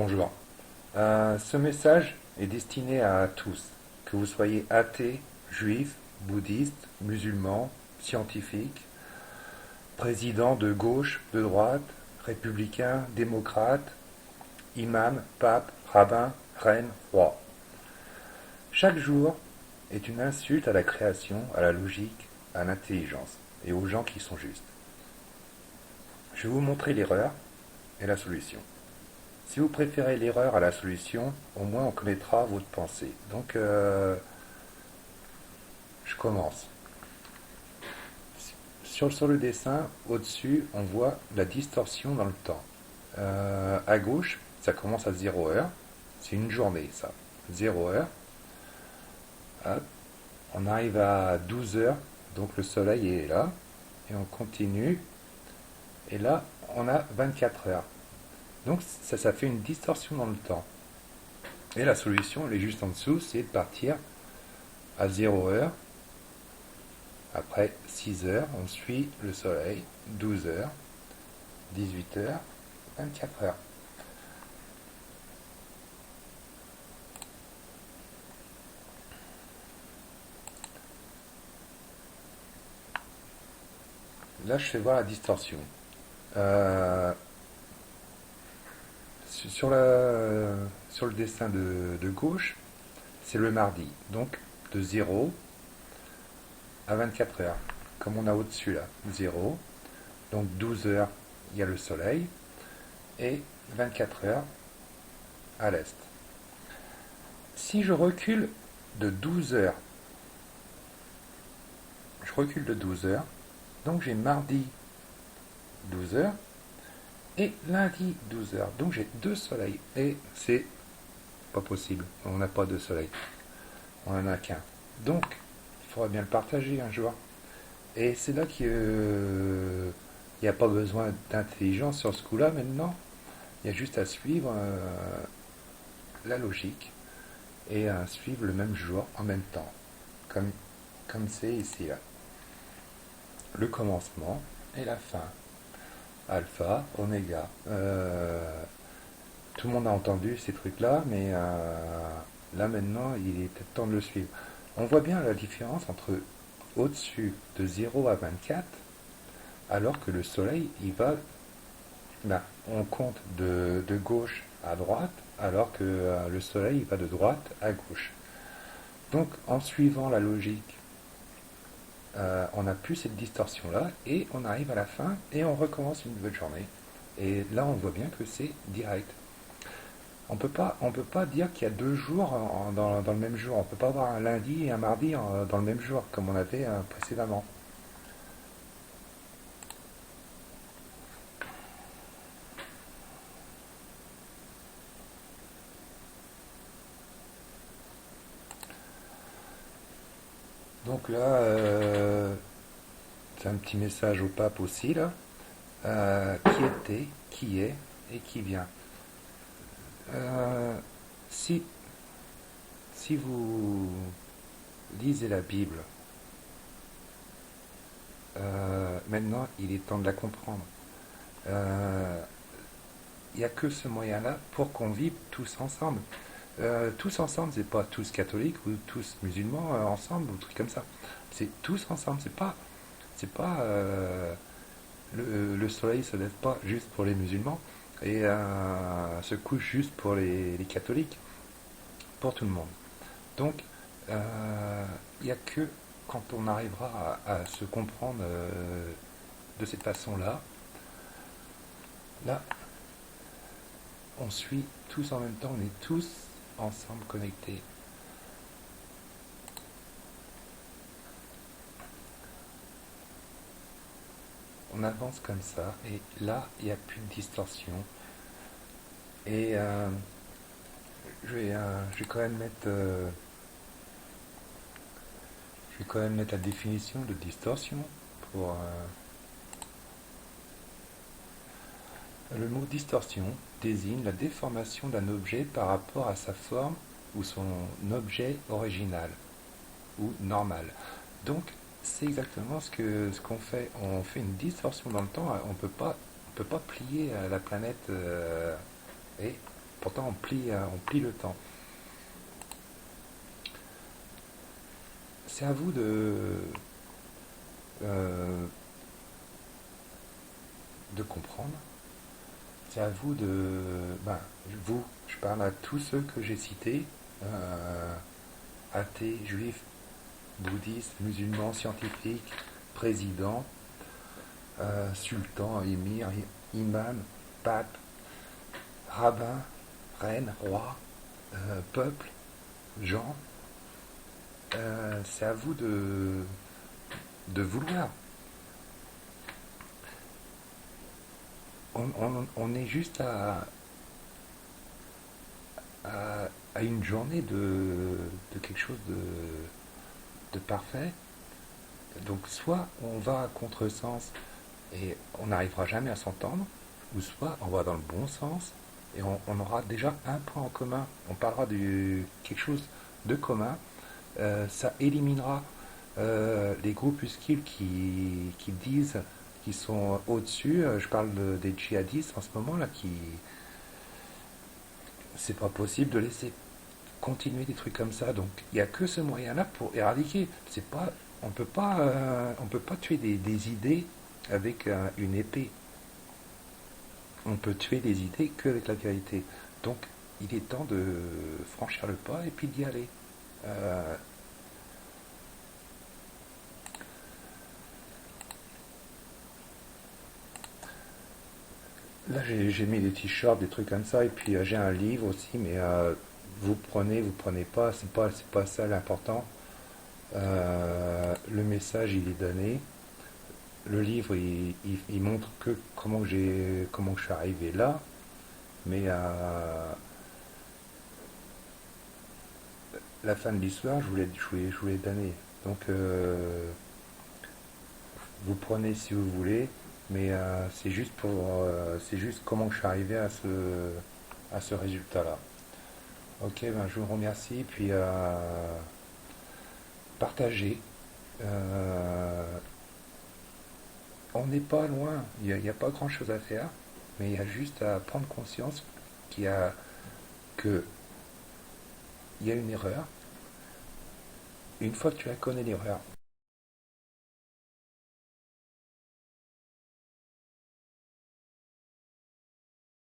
Bonjour. Ce message est destiné à tous, que vous soyez athée, juif, bouddhiste, musulman, scientifique, président de gauche, de droite, républicain, démocrate, imam, pape, rabbin, reine, roi. Chaque jour est une insulte à la création, à la logique, à l'intelligence et aux gens qui sont justes. Je vais vous montrer l'erreur et la solution. Si vous préférez l'erreur à la solution, au moins on connaîtra votre pensée. Donc, je commence. Sur le dessin, au-dessus, on voit la distorsion dans le temps. À gauche, ça commence à 0 heure. C'est une journée, ça. 0 heure. Hop. On arrive à 12 heures, donc le soleil est là. Et on continue. Et là, on a 24 heures. Donc, ça fait une distorsion dans le temps. Et la solution, elle est juste en dessous, c'est de partir à 0 heure. Après 6 heures, on suit le soleil, 12 heures, 18 heures, 24 heures. Là, je fais voir la distorsion. Euh, sur le dessin de gauche, c'est le mardi. Donc, de 0 à 24 heures. Comme on a au-dessus là. 0. Donc, 12 heures, il y a le soleil. Et 24 heures à l'est. Si je recule de 12 heures, donc j'ai mardi 12 heures et lundi 12 heures. Donc j'ai deux soleils et c'est pas possible. On n'a pas de soleil. On en a qu'un. Donc il faudra bien le partager un jour. Et c'est là qu'il n'y a pas besoin d'intelligence sur ce coup-là maintenant. Il y a juste à suivre la logique et à suivre le même jour en même temps. Comme c'est ici là. Le commencement et la fin. Alpha, oméga. Tout le monde a entendu ces trucs-là, mais là maintenant, il est peut-être temps de le suivre. On voit bien la différence entre au-dessus de 0 à 24, alors que le soleil, il va... Là, on compte de gauche à droite, alors que le soleil, il va de droite à gauche. Donc, en suivant la logique, on n'a plus cette distorsion-là, et on arrive à la fin, et on recommence une nouvelle journée. Et là, on voit bien que c'est direct. On peut pas dire qu'il y a 2 jours dans le même jour. On peut pas avoir un lundi et un mardi dans le même jour, comme on avait précédemment. Donc là, c'est un petit message au pape aussi, là. Qui était, qui est et qui vient. Euh, si, si vous lisez la Bible, maintenant il est temps de la comprendre. Euh, Il n'y a que ce moyen-là pour qu'on vive tous ensemble. Tous ensemble, c'est pas tous catholiques ou tous musulmans ensemble ou trucs comme ça. C'est tous ensemble. C'est pas le soleil se lève pas juste pour les musulmans et se couche juste pour les catholiques, pour tout le monde. Donc, il n'y a que quand on arrivera à se comprendre de cette façon-là, là, on suit tous en même temps, on est tous ensemble connectés. On avance comme ça, et là, il n'y a plus de distorsion. Et je vais quand même mettre, la définition de distorsion pour le mot distorsion désigne la déformation d'un objet par rapport à sa forme ou son objet original ou normal. Donc c'est exactement ce qu'on fait. On fait une distorsion dans le temps. On peut pas plier la planète et pourtant on plie le temps. C'est à vous euh, de comprendre. C'est à vous ben, vous, je parle à tous ceux que j'ai cités, athées, juifs, bouddhistes, musulmans, scientifiques, présidents, sultans, émirs, imams, papes, rabbins, reines, rois, peuple, gens. C'est à vous de vouloir. On est juste à une journée de quelque chose de parfait. Donc soit on va à contresens et on n'arrivera jamais à s'entendre, ou soit on va dans le bon sens et on aura déjà un point en commun. On parlera de quelque chose de commun. Ça éliminera les groupuscules qui disent qu'ils sont au-dessus. Je parle des djihadistes en ce moment là qui c'est pas possible de laisser continuer des trucs comme ça. Donc il n'y a que ce moyen-là pour éradiquer. C'est pas, on peut pas tuer des idées avec une épée. On peut tuer des idées qu'avec la vérité. Donc il est temps de franchir le pas et puis d'y aller. Euh, Là j'ai mis des t-shirts, des trucs comme ça, et puis j'ai un livre aussi, mais vous prenez pas, c'est pas ça l'important. Le message il est donné. Le livre il montre que comment je suis arrivé là, mais à la fin de l'histoire je vous l'ai donné. Donc vous prenez si vous voulez, mais c'est juste comment je suis arrivé à ce résultat-là. Ok, ben je vous remercie, puis partagez. Euh, on n'est pas loin, il y a pas grand-chose à faire, mais il y a juste à prendre conscience qu'il y a, que il y a une erreur. Une fois que tu la connais l'erreur,